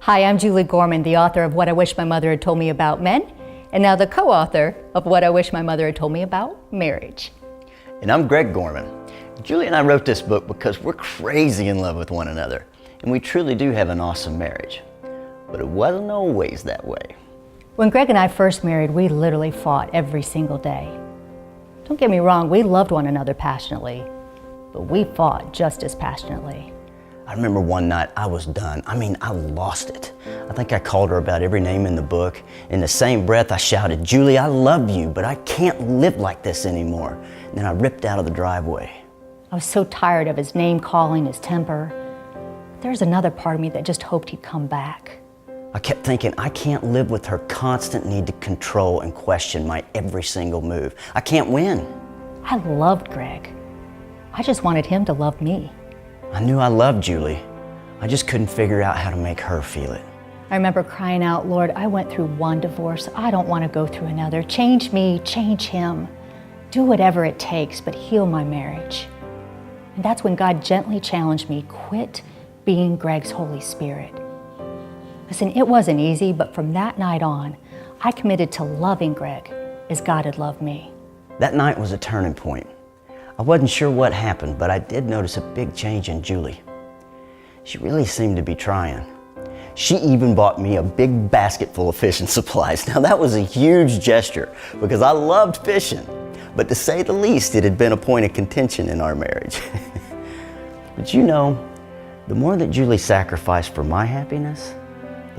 Hi, I'm Julie Gorman, the author of What I Wish My Mother Had Told Me About Men, and now the co-author of What I Wish My Mother Had Told Me About Marriage. And I'm Greg Gorman. Julie and I wrote this book because we're crazy in love with one another, and we truly do have an awesome marriage. But it wasn't always that way. When Greg and I first married, we literally fought every single day. Don't get me wrong, we loved one another passionately, but we fought just as passionately. I remember one night I was done. I lost it. I think I called her about every name in the book. In the same breath, I shouted, "Julie, I love you, but I can't live like this anymore." And then I ripped out of the driveway. I was so tired of his name calling, his temper. There's another part of me that just hoped he'd come back. I kept thinking, I can't live with her constant need to control and question my every single move. I can't win. I loved Greg. I just wanted him to love me. I knew I loved Julie. I just couldn't figure out how to make her feel it. I remember crying out, "Lord, I went through one divorce. I don't want to go through another. Change me, change him. Do whatever it takes, but heal my marriage." And that's when God gently challenged me, quit being Greg's Holy Spirit. Listen, it wasn't easy, but from that night on, I committed to loving Greg as God had loved me. That night was a turning point. I wasn't sure what happened, but I did notice a big change in Julie. She really seemed to be trying. She even bought me a big basket full of fishing supplies. Now that was a huge gesture because I loved fishing, but to say the least, it had been a point of contention in our marriage. But you know, the more that Julie sacrificed for my happiness,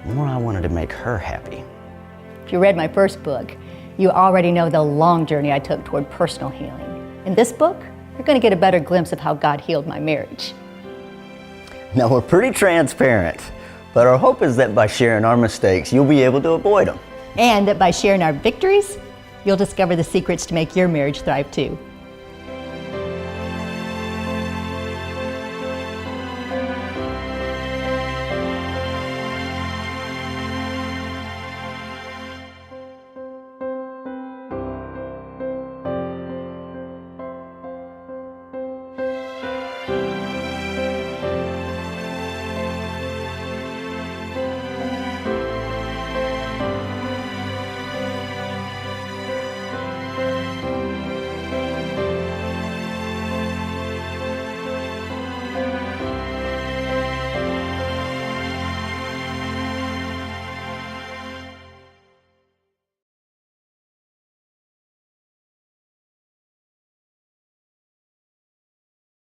the more I wanted to make her happy. If you read my first book, you already know the long journey I took toward personal healing. In this book, you're going to get a better glimpse of how God healed my marriage. Now we're pretty transparent, but our hope is that by sharing our mistakes, you'll be able to avoid them. And that by sharing our victories, you'll discover the secrets to make your marriage thrive too.